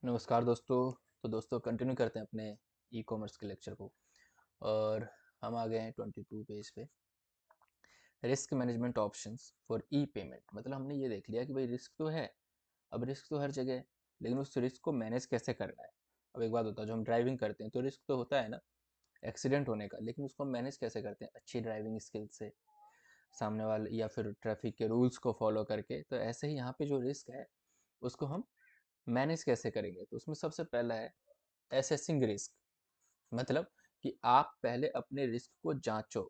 नमस्कार दोस्तों। तो दोस्तों कंटिन्यू करते हैं अपने ई कॉमर्स के लेक्चर को। और हम आ गए हैं 22 पेज पे। Risk management options for E payment. मतलब हमने ये देख लिया कि भाई रिस्क तो है, अब रिस्क तो हर जगह है, लेकिन उस रिस्क को मैनेज कैसे करना है। अब एक बात होता है, जो हम ड्राइविंग करते हैं तो रिस्क तो होता है ना, एक्सीडेंट होने का, लेकिन उसको हम मैनेज कैसे करते हैं अच्छी ड्राइविंग स्किल से, सामने वाले या फिर ट्रैफिक के रूल्स को फॉलो करके। तो ऐसे ही यहाँ पे जो रिस्क है उसको हम मैनेज कैसे करेंगे। तो उसमें सबसे पहला है एसेसिंग रिस्क। मतलब कि आप पहले अपने रिस्क को जांचो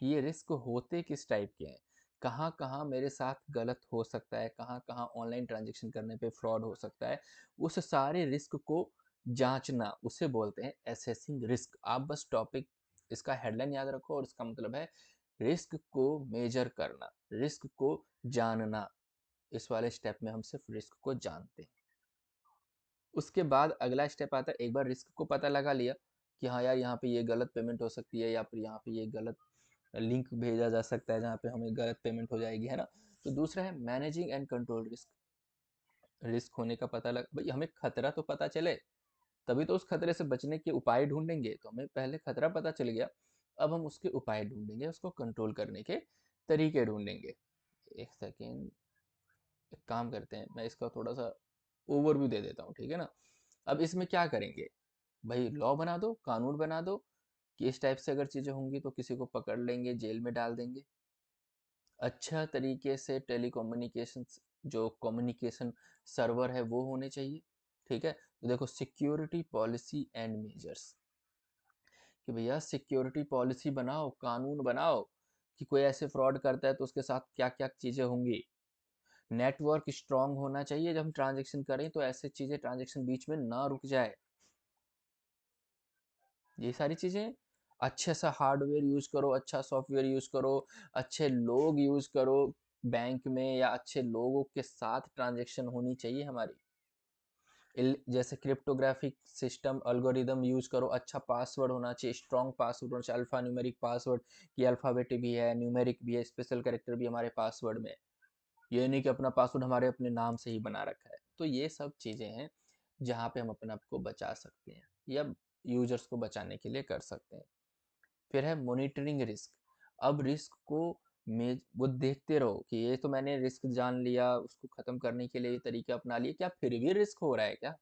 कि ये रिस्क होते किस टाइप के हैं, कहाँ कहाँ मेरे साथ गलत हो सकता है, कहाँ कहाँ ऑनलाइन ट्रांजेक्शन करने पे फ्रॉड हो सकता है। उस सारे रिस्क को जांचना उसे बोलते हैं एसेसिंग रिस्क। आप बस टॉपिक इसका हेडलाइन याद रखो, और इसका मतलब है रिस्क को मेजर करना, रिस्क को जानना। इस वाले स्टेप में हम सिर्फ रिस्क को जानते हैं। उसके बाद अगला स्टेप आता है, एक बार रिस्क को पता लगा लिया कि हाँ यार यहाँ पे ये गलत पेमेंट हो सकती है, या फिर यहाँ पे ये गलत लिंक भेजा जा सकता है जहाँ पे हमें गलत पेमेंट हो जाएगी, है ना। तो दूसरा है managing and control risk. Risk होने का पता लगा, भाई हमें खतरा तो पता चले तभी तो उस खतरे से बचने के उपाय ढूंढेंगे। तो हमें पहले खतरा पता चल गया, अब हम उसके उपाय ढूंढेंगे, उसको कंट्रोल करने के तरीके ढूंढेंगे। एक सेकेंड, एक काम करते हैं, मैं इसका थोड़ा सा ओवरव्यू दे देता हूँ, ठीक है ना। अब इसमें क्या करेंगे, भाई लॉ बना दो, कानून बना दो कि इस टाइप से अगर चीज़ें होंगी तो किसी को पकड़ लेंगे, जेल में डाल देंगे। अच्छा तरीके से टेलीकम्युनिकेशन, जो कम्युनिकेशन सर्वर है वो होने चाहिए, ठीक है। तो देखो, सिक्योरिटी पॉलिसी एंड मेजर्स, कि भैया सिक्योरिटी पॉलिसी बनाओ, कानून बनाओ कि कोई ऐसे फ्रॉड करता है तो उसके साथ क्या क्या चीज़ें होंगी। नेटवर्क स्ट्रांग होना चाहिए, जब हम ट्रांजेक्शन करें तो ऐसे चीज़ें, ट्रांजेक्शन बीच में ना रुक जाए। ये सारी चीज़ें, अच्छे सा हार्डवेयर यूज़ करो, अच्छा सॉफ्टवेयर यूज़ करो, अच्छे लोग यूज़ करो बैंक में, या अच्छे लोगों के साथ ट्रांजैक्शन होनी चाहिए हमारी। जैसे क्रिप्टोग्राफिक सिस्टम अल्गोरिदम यूज़ करो, अच्छा पासवर्ड होना चाहिए, स्ट्रॉन्ग पासवर्ड होना चाहिए, अल्फा न्यूमेरिक पासवर्ड, कि अल्फ़ाबेट भी है, न्यूमेरिक भी है, स्पेशल कैरेक्टर भी हमारे पासवर्ड में। ये नहीं कि अपना पासवर्ड हमारे अपने नाम से ही बना रखा है। तो ये सब चीज़ें हैं जहाँ पे हम अपने आप को बचा सकते हैं, या यूजर्स को बचाने के लिए कर सकते हैं। फिर है मॉनिटरिंग रिस्क। अब रिस्क को में वो देखते रहो कि ये तो मैंने रिस्क जान लिया, उसको खत्म करने के लिए ये तरीके अपना लिए, क्या फिर भी रिस्क हो रहा है क्या।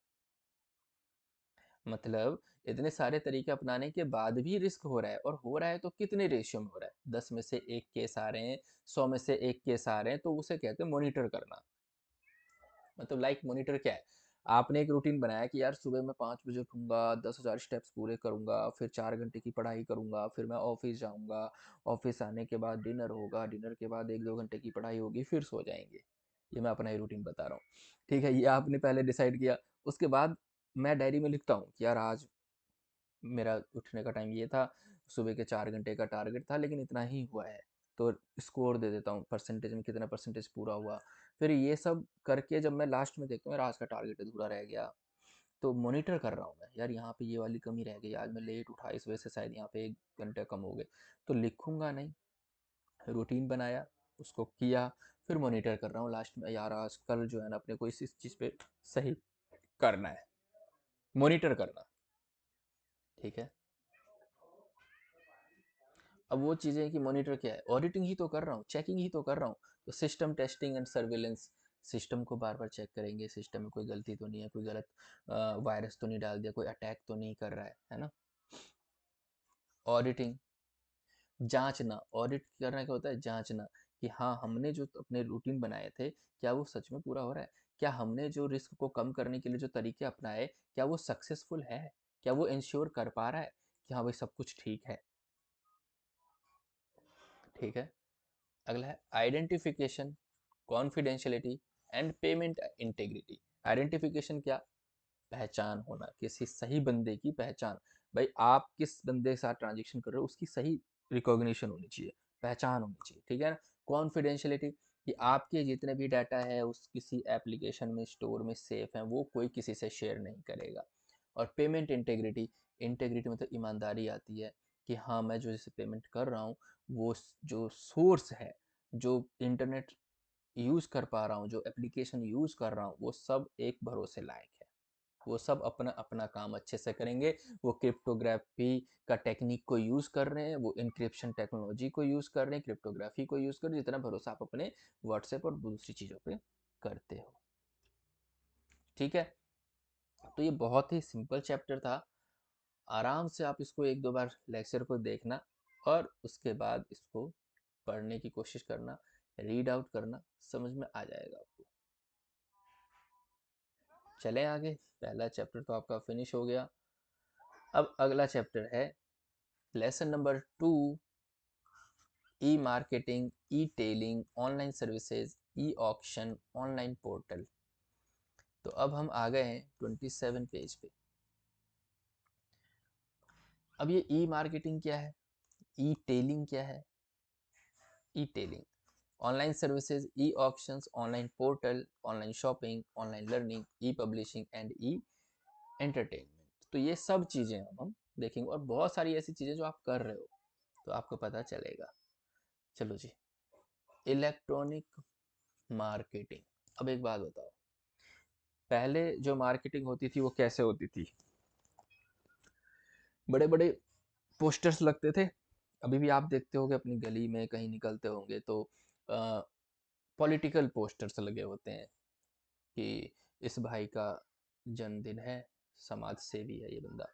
मतलब इतने सारे तरीके अपनाने के बाद भी रिस्क हो रहा है, और हो रहा है तो कितने रेशियो में हो रहा है, 10 में से एक केस आ रहे हैं, 100 में से एक केस आ रहे हैं, तो उसे कहते हैं मॉनिटर करना। मतलब लाइक मॉनिटर क्या है, आपने एक रूटीन बनाया कि यार सुबह मैं 5 बजे उठूंगा, 10,000 स्टेप्स पूरे करूंगा, फिर 4 घंटे की पढ़ाई करूंगा, फिर मैं ऑफिस जाऊंगा, ऑफिस आने के बाद डिनर होगा, डिनर के बाद 1-2 घंटे की पढ़ाई होगी, फिर सो जाएंगे। ये मैं अपना ही रूटीन बता रहा हूँ, ठीक है। ये आपने पहले डिसाइड किया। उसके बाद मैं डायरी में लिखता हूँ कि यार आज मेरा उठने का टाइम ये था, सुबह के 4 घंटे का टारगेट था, लेकिन इतना ही हुआ है। तो स्कोर दे देता हूँ परसेंटेज में, कितना परसेंटेज पूरा हुआ। फिर ये सब करके जब मैं लास्ट में देखता हूँ यार आज का टारगेट अधूरा रह गया, तो मॉनिटर कर रहा हूँ मैं, यार यहाँ पे ये वाली कमी रह गई, आज मैं लेट उठा, इस वजह से शायद यहाँ पे 1 घंटे कम हो गए। तो लिखूंगा नहीं, रूटीन बनाया, उसको किया, फिर मॉनिटर कर रहा हूँ लास्ट में, यार आज कल जो है ना अपने को इस चीज़ पे सही करना है, मॉनिटर करना, ठीक है। अब वो चीज़ें कि मॉनिटर क्या है, ऑडिटिंग ही तो कर रहा हूँ, चेकिंग ही तो कर रहा हूँ। तो system testing and surveillance, system को बार बार चेक करेंगे, सिस्टम में कोई गलती तो नहीं है, कोई गलत वायरस तो नहीं डाल दिया, कोई अटैक तो नहीं कर रहा है ना। ऑडिटिंग, जांचना, ऑडिट करना क्या होता है, जांचना कि हाँ हमने जो अपने रूटीन बनाए थे क्या वो सच में पूरा हो रहा है, क्या हमने जो रिस्क को कम करने के लिए जो तरीके अपनाए क्या वो सक्सेसफुल है, क्या वो इंश्योर कर पा रहा है कि हाँ भाई सब कुछ ठीक है, ठीक है। अगला है identification, confidentiality and payment integrity. Identification क्या, पहचान होना, किसी सही बंदे की पहचान। भाई आप किस बंदे के साथ ट्रांजेक्शन कर रहे हो उसकी सही रिकॉग्निशन होनी चाहिए, पहचान होनी चाहिए, ठीक है ना। कॉन्फिडेंशियलिटी, कि आपके जितने भी डाटा है उस किसी एप्लीकेशन में स्टोर में सेफ हैं, वो कोई किसी से शेयर नहीं करेगा। और पेमेंट इंटेग्रिटी, इंटेग्रिटी मतलब ईमानदारी आती है कि हाँ मैं जो जैसे पेमेंट कर रहा हूँ, वो जो सोर्स है, जो इंटरनेट यूज़ कर पा रहा हूँ, जो एप्लीकेशन यूज़ कर रहा हूँ, वो सब एक भरोसे लायक है। वो सब अपना अपना काम अच्छे से करेंगे। वो क्रिप्टोग्राफी का टेक्निक को यूज़ कर रहे हैं, वो इंक्रिप्शन टेक्नोलॉजी को यूज़ कर रहे हैं, क्रिप्टोग्राफी को यूज़ कर रहे हैं, जितना भरोसा आप अपने व्हाट्सएप और दूसरी चीज़ों पे करते हो। ठीक है, तो ये बहुत ही सिंपल चैप्टर था। आराम से आप इसको एक दो बार लेक्चर को देखना और उसके बाद इसको पढ़ने की कोशिश करना, रीड आउट करना, समझ में आ जाएगा आपको। चलें आगे, पहला चैप्टर तो आपका फिनिश हो गया। अब अगला चैप्टर है lesson number 2, e marketing, e tailing, online services, e auction, online portal. तो अब हम आ गए हैं 27 पेज पे। अब ये ई मार्केटिंग क्या है, ई टेलिंग क्या है? E tailing, online services, e auctions, online portal, online shopping, online learning, e publishing and e entertainment. तो ये सब चीज़ें हम देखेंगे और बहुत सारी ऐसी चीज़ें जो आप कर रहे हो तो आपको पता चलेगा। चलो जी, इलेक्ट्रॉनिक मार्केटिंग। अब एक बात बताओ, पहले जो मार्केटिंग होती थी वो कैसे होती थी? बड़े बड़े पोस्टर्स लगते थे। अभी भी आप देखते होगे अपनी गली में कहीं निकलते होंगे तो पॉलिटिकल पोस्टर्स लगे होते हैं कि इस भाई का जन्मदिन है, समाज सेवी है ये बंदा,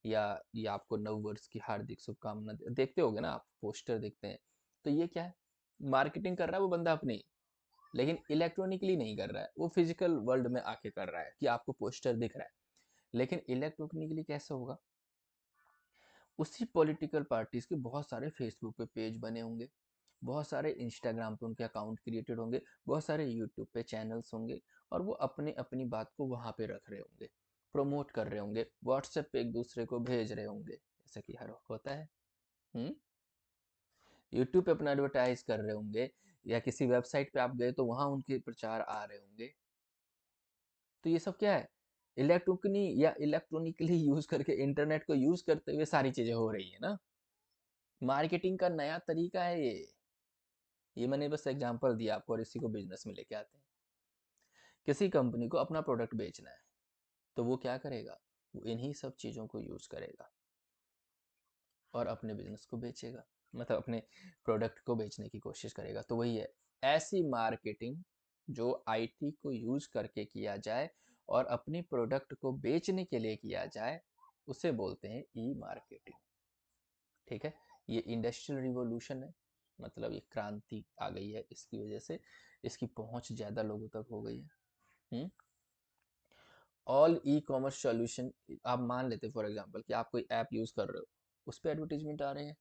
या ये आपको नव वर्ष की हार्दिक शुभकामना देखते होगे ना आप, पोस्टर देखते हैं। तो ये क्या है? मार्केटिंग कर रहा है वो बंदा अपनी, लेकिन इलेक्ट्रॉनिकली नहीं कर रहा है, वो फिजिकल वर्ल्ड में आके कर रहा है कि आपको पोस्टर दिख रहा है। लेकिन इलेक्ट्रॉनिकली कैसे होगा? उसी पॉलिटिकल पार्टीज के बहुत सारे फेसबुक पे पेज बने होंगे, बहुत सारे इंस्टाग्राम पे उनके अकाउंट क्रिएटेड होंगे, बहुत सारे यूट्यूब पे चैनल्स होंगे और वो अपने अपनी बात को वहाँ पे रख रहे होंगे, प्रमोट कर रहे होंगे, व्हाट्सएप पे एक दूसरे को भेज रहे होंगे, जैसा कि हर वक्त होता है। यूट्यूब पे अपना एडवर्टाइज कर रहे होंगे, या किसी वेबसाइट पे आप गए तो वहाँ उनके प्रचार आ रहे होंगे। तो ये सब क्या है? इलेक्ट्रॉनिकली या इलेक्ट्रॉनिकली यूज करके, इंटरनेट को यूज करते हुए सारी चीजें हो रही है ना। मार्केटिंग का नया तरीका है ये मैंने बस एग्जांपल दिया आपको और इसी को बिजनेस में लेके आते हैं। किसी कंपनी को अपना प्रोडक्ट बेचना है तो वो क्या करेगा? वो इन्हीं सब चीज़ों को यूज़ करेगा और अपने बिजनेस को बेचेगा, मतलब अपने प्रोडक्ट को बेचने की कोशिश करेगा। तो वही है, ऐसी मार्केटिंग जो आईटी को यूज़ करके किया जाए और अपनी प्रोडक्ट को बेचने के लिए किया जाए, उसे बोलते हैं ई मार्केटिंग। ठीक है, ये इंडस्ट्रियल रिवॉल्यूशन है, मतलब ये क्रांति आ गई है, इसकी वजह से इसकी पहुंच ज़्यादा लोगों तक हो गई है। ऑल ई कॉमर्स सॉल्यूशन, आप मान लेते फॉर एग्जांपल कि आप कोई ऐप यूज़ कर रहे हो, उस पर एडवर्टीजमेंट आ रहे हैं।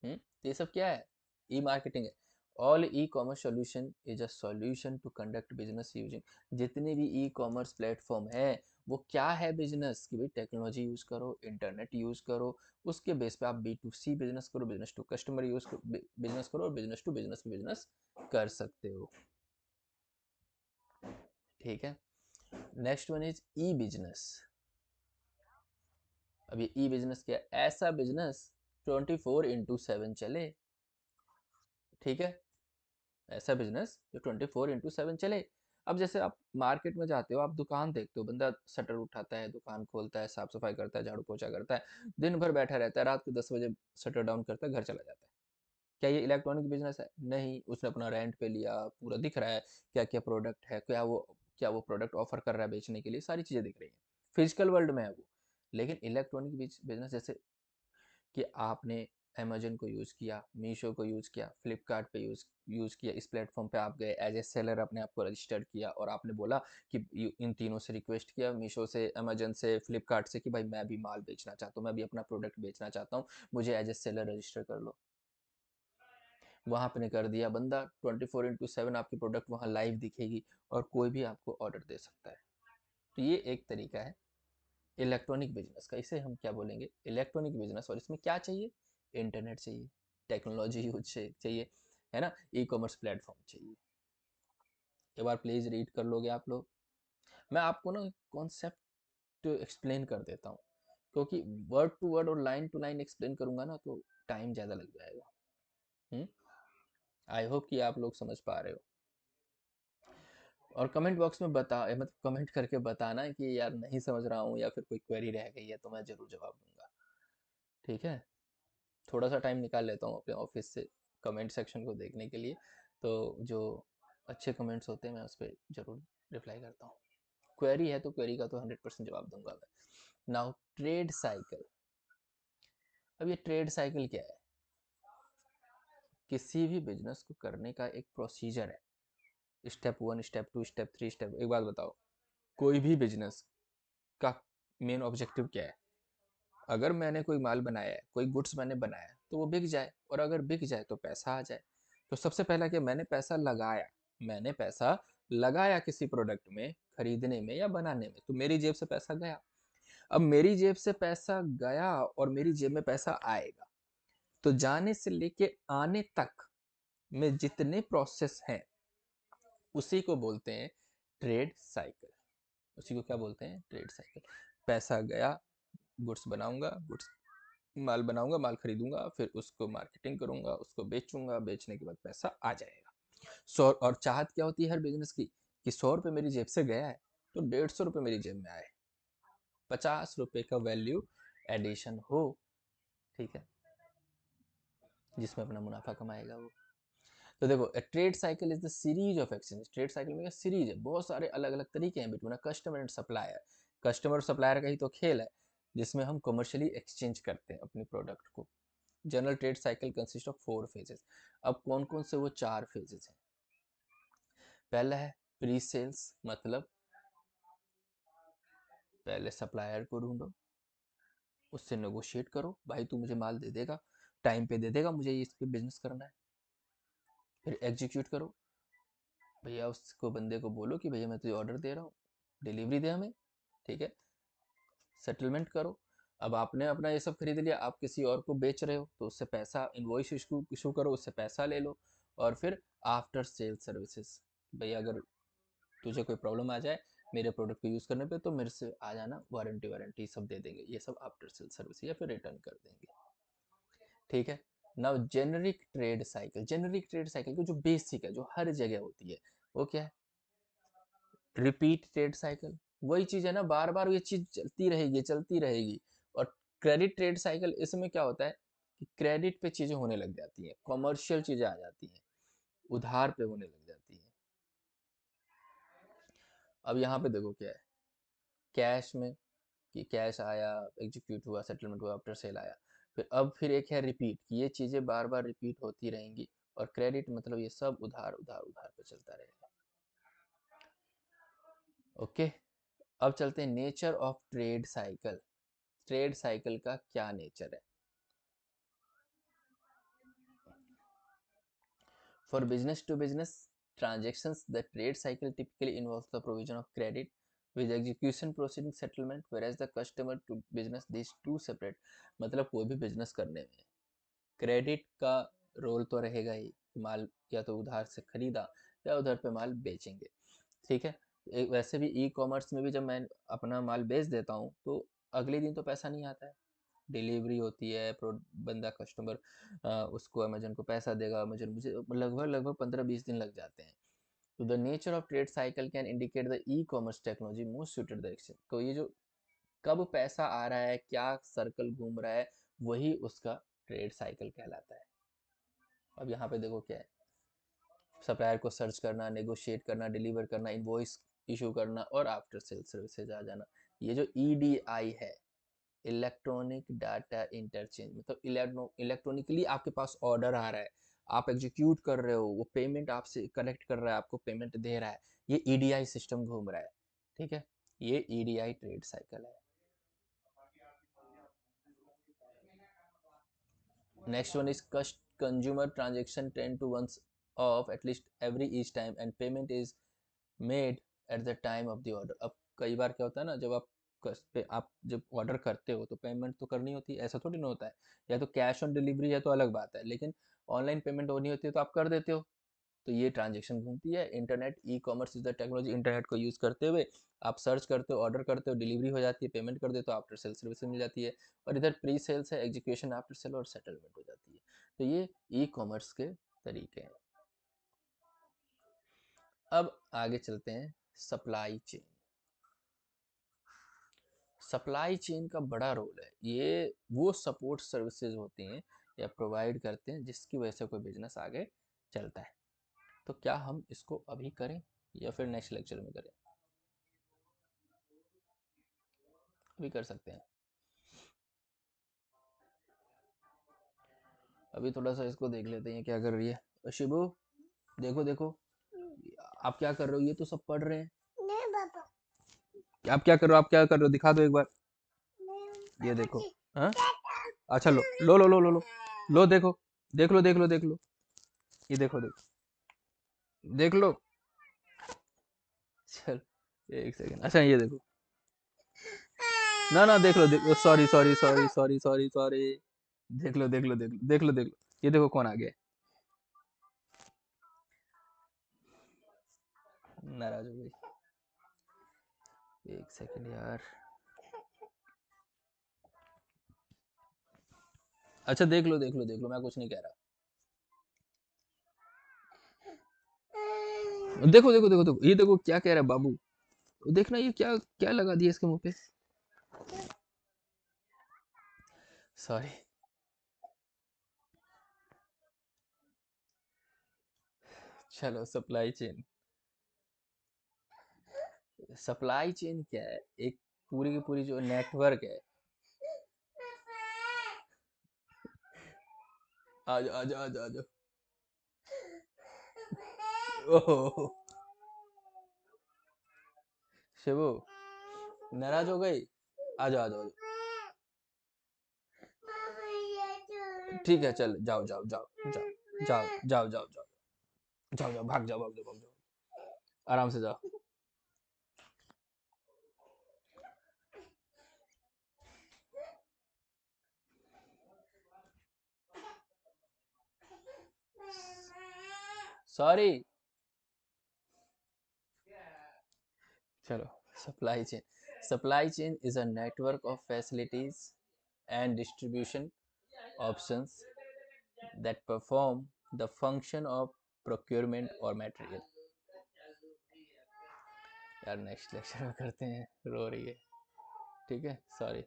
तो ये सब क्या है? ई मार्केटिंग है। All e commerce solution is a solution to conduct business using. जितने भी ई कॉमर्स प्लेटफॉर्म है वो क्या है? बिजनेस की भाई टेक्नोलॉजी यूज़ करो, इंटरनेट यूज़ करो, उसके बेस पे आप B2C बिजनेस करो, business to customer use business करो और बिजनेस टू बिजनेस बिजनेस कर सकते हो। ठीक है, next one is E business. अब ये ई बिजनेस क्या है? ऐसा बिजनेस 24/7 चले। ठीक है, ऐसा बिजनेस जो 24/7 चले। अब जैसे आप मार्केट में जाते हो, आप दुकान देखते हो, बंदा शटर उठाता है, दुकान खोलता है, साफ सफाई करता है, झाड़ू पोछा करता है, दिन भर बैठा रहता है, रात के 10 बजे शटर डाउन करता है, घर चला जाता है। क्या ये इलेक्ट्रॉनिक बिजनेस है? नहीं, उसने अपना रेंट पे लिया, पूरा दिख रहा है क्या क्या प्रोडक्ट है, क्या वो प्रोडक्ट ऑफर कर रहा है बेचने के लिए, सारी चीज़ें दिख रही हैं, फिजिकल वर्ल्ड में है वो। लेकिन इलेक्ट्रॉनिक बिजनेस जैसे कि आपने अमेजन को यूज़ किया, मीशो को यूज़ किया, फ्लिपकार्ट पे यूज़ किया, इस प्लेटफॉर्म पे आप गए एज ए सेलर, अपने आप को रजिस्टर्ड किया और आपने बोला कि इन तीनों से रिक्वेस्ट किया, मीशो से, अमेजन से, फ्लिपकार्ट से, कि भाई मैं भी माल बेचना चाहता हूँ, मैं भी अपना प्रोडक्ट बेचना चाहता हूँ, मुझे एज ए सेलर रजिस्टर कर लो। वहाँ पे कर दिया, बंदा 24/7 आपकी प्रोडक्ट वहाँ लाइव दिखेगी और कोई भी आपको ऑर्डर दे सकता है। तो ये एक तरीका है इलेक्ट्रॉनिक बिजनेस का। इसे हम क्या बोलेंगे? Electronic business. और इसमें क्या चाहिए? इंटरनेट चाहिए, टेक्नोलॉजी यूज चाहिए, है ना, ई कॉमर्स प्लेटफॉर्म चाहिए। एक बार प्लीज रीड कर लोगे आप लोग? मैं आपको ना कॉन्सेप्ट एक्सप्लेन कर देता हूँ, क्योंकि वर्ड टू वर्ड और लाइन टू लाइन एक्सप्लेन करूंगा ना तो टाइम ज़्यादा लग जाएगा। आई होप कि आप लोग समझ पा रहे हो। और कमेंट बॉक्स में बता मतलब कमेंट करके बताना कि यार नहीं समझ रहा हूँ या फिर कोई क्वेरी रह गई है तो मैं ज़रूर जवाब दूंगा। ठीक है, थोड़ा सा टाइम निकाल लेता हूँ अपने ऑफिस से कमेंट सेक्शन को देखने के लिए, तो जो अच्छे कमेंट्स होते हैं मैं उस पर ज़रूर रिप्लाई करता हूँ। क्वेरी है तो क्वेरी का तो 100% जवाब दूंगा मैं। Now trade cycle. अब ये ट्रेड साइकिल क्या है? किसी भी बिजनेस को करने का एक प्रोसीजर है, स्टेप 1, स्टेप 2, स्टेप 3, स्टेप। एक बात बताओ, कोई भी बिजनेस का मेन ऑब्जेक्टिव क्या है? अगर मैंने कोई माल बनाया है, कोई गुड्स मैंने बनाया है, तो वो बिक जाए, और अगर बिक जाए तो पैसा आ जाए। तो सबसे पहला क्या, मैंने पैसा लगाया किसी प्रोडक्ट में, खरीदने में या बनाने में, तो मेरी जेब से पैसा गया। अब मेरी जेब से पैसा गया और मेरी जेब में पैसा आएगा, तो जाने से लेके आने तक में जितने प्रोसेस हैं उसी को बोलते हैं ट्रेड साइकिल। उसी को क्या बोलते हैं? Trade cycle. पैसा गया, गुड्स बनाऊंगा, गुड्स माल बनाऊंगा, माल खरीदूंगा, फिर उसको मार्केटिंग करूंगा, उसको बेचूंगा, बेचने के बाद पैसा आ जाएगा। सौ, और चाहत क्या होती है हर बिजनेस की, कि 100 रुपये मेरी जेब से गया है तो 150 रुपये मेरी जेब में आए, 50 रुपये का वैल्यू एडिशन हो। ठीक है, जिसमें अपना मुनाफा कमाएगा वो। तो देखो, trade cycle is the series of exchange. Trade cycle में सीरीज है, बहुत सारे अलग अलग तरीके हैं between customer and supplier. Customer और सप्लायर का ही तो खेल है, जिसमें हम कमर्शियली एक्सचेंज करते हैं अपने प्रोडक्ट को। General trade cycle consist of 4 phases. अब कौन कौन से वो 4 फेजेस हैं? पहला है प्री सेल्स, मतलब पहले सप्लायर को ढूंढो, उससे नेगोशिएट करो, भाई तू मुझे माल दे देगा, टाइम पे दे देगा, मुझे इस पे बिजनेस करना है। फिर एग्जीक्यूट करो, भैया उसको बंदे को बोलो कि भैया मैं तुझे ऑर्डर दे रहा हूँ, डिलीवरी दे हमें। ठीक है, सेटलमेंट करो। अब आपने अपना ये सब खरीद लिया, आप किसी और को बेच रहे हो तो उससे पैसा, इनवॉइस इशू करो, उससे पैसा ले लो। और फिर आफ्टर सेल सर्विसेज, भैया अगर तुझे कोई प्रॉब्लम आ जाए मेरे प्रोडक्ट को यूज़ करने पे तो मेरे से आ जाना, वारंटी वारंटी सब दे देंगे, ये सब आफ्टर सेल सर्विस, या फिर रिटर्न कर देंगे। ठीक है। Now generic trade cycle. Generic trade cycle जो बेसिक है, जो हर जगह होती है, वो क्या है? Repeat trade cycle. वही चीज है ना, बार बार ये चीज चलती रहेगी चलती रहेगी। और क्रेडिट ट्रेड साइकिल, इसमें क्या होता है कि क्रेडिट पे चीजें होने लग जाती हैं, कमर्शियल चीजें आ जाती हैं, उधार पे होने लग जाती हैं। अब यहाँ पे देखो क्या है, कैश में, कि कैश आया, एग्जीक्यूट हुआ, सेटलमेंट हुआ, आफ्टर सेल आया। फिर अब फिर एक है रिपीट, कि ये चीजें बार बार रिपीट होती रहेंगी। और क्रेडिट मतलब ये सब उधार उधार उधार पे चलता रहेगा। ओके, अब चलते हैं nature of trade cycle. Trade cycle का क्या नेचर है? For business to business transactions, the trade cycle typically involves the provision of credit with execution proceeding settlement, whereas the customer to business, these two separate। मतलब कोई भी business करने में credit का role तो रहेगा ही, कि माल या तो उधार से खरीदा या उधर पे माल बेचेंगे। ठीक है, वैसे भी ई कॉमर्स में भी जब मैं अपना माल बेच देता हूँ तो अगले दिन तो पैसा नहीं आता है, डिलीवरी होती है, बंदा कस्टमर उसको अमेजन को पैसा देगा, अमेजन मुझे लगभग लगभग 15-20 दिन लग जाते हैं। तो the nature of trade cycle can indicate the e commerce technology most suited the exchange. तो ये जो कब पैसा आ रहा है, क्या सर्कल घूम रहा है, वही उसका ट्रेड साइकिल कहलाता है। अब यहाँ पे देखो क्या है, सप्लायर को सर्च करना, नेगोशिएट करना, डिलीवर करना, इनवॉइस इशू करना, और आफ्टर सेल सर्विसेज आ जाना। ये जो ईडीआई है, इलेक्ट्रॉनिक डाटा इंटरचेंज, मतलब इलेक्ट्रॉनिकली आपके पास ऑर्डर आ रहा है, आप एग्जीक्यूट कर रहे हो, वो पेमेंट आपसे कलेक्ट कर रहा है, आपको पेमेंट दे रहा है, ये ईडीआई सिस्टम घूम रहा है। ठीक है, ये ईडीआई ट्रेड साइकिल है। नेक्स्ट वन इज कस्ट consumer transaction 10 to 1 of at least every each time and payment is made at the time of the order। अब कई बार क्या होता है ना, जब आप जब ऑर्डर करते हो तो पेमेंट तो करनी होती है, ऐसा थोड़ी ना होता है। या तो कैश ऑन डिलीवरी है तो अलग बात है, लेकिन ऑनलाइन पेमेंट होनी होती है तो आप कर देते हो। तो ये ट्रांजेक्शन घूमती है। Internet e commerce is the technology, internet को यूज़ करते हुए आप सर्च करते हो, ऑर्डर करते हो, डिलीवरी हो जाती है, पेमेंट कर देते हो, आफ्टर सेल सर्विस मिल जाती है। और इधर प्री सेल्स है, एग्जीक्यूशन आफ्टर सेल, और सेटलमेंट हो जाती है। तो ये ई कॉमर्स के तरीके हैं। अब आगे चलते हैं सप्लाई चेन। सप्लाई चेन का बड़ा रोल है, ये वो सपोर्ट सर्विसेज होती हैं या प्रोवाइड करते हैं जिसकी वजह से कोई बिजनेस आगे चलता है। तो क्या हम इसको अभी करें या फिर नेक्स्ट लेक्चर में करें? अभी कर सकते हैं। अभी थोड़ा सा इसको देख लेते हैं क्या कर रही है। शिबू देखो देखो, आप क्या कर रहे हो? ये तो सब पढ़ रहे हैं। नहीं पापा। आप क्या कर रहे हो? आप क्या कर रहे हो? दिखा दो एक बार। ये देखो। हाँ, अच्छा लो लो लो लो लो लो लो, देखो देख लो देख लो देख लो, ये देखो देखो देख लो। चल एक सेकंड, अच्छा ये देखो। ना ना देख लो देख लो, sorry sorry sorry sorry sorry sorry. देख लो देख लो देख लो देख लो देख लो, ये देखो कौन आ गया। नाराज हो गई। एक सेकंड यार। अच्छा देख लो देख लो देख लो, मैं कुछ नहीं कह रहा। देखो देखो देखो देखो, ये देखो क्या कह रहा है बाबू। देखना ये क्या क्या लगा दिया इसके मुंह पे। सॉरी। चलो सप्लाई चेन। सप्लाई चेन क्या है? एक पूरी की पूरी जो नेटवर्क है। आ जाओ आ जाओ आ जाओ आ जाओ। ओहो शिवू नाराज हो गई। आ जाओ आ जाओ। ठीक है चल, जाओ जाओ जाओ जाओ जाओ जाओ जाओ जाओ जाओ जाओ, भाग जाओ भाग जाओ भाग जाओ, आराम से जाओ। सॉरी। चलो supply chain. Supply chain is a network of facilities and distribution options that perform the function of procurement or material। यार नेक्स्ट लेक्चर में करते हैं, रो रही है। ठीक है सॉरी।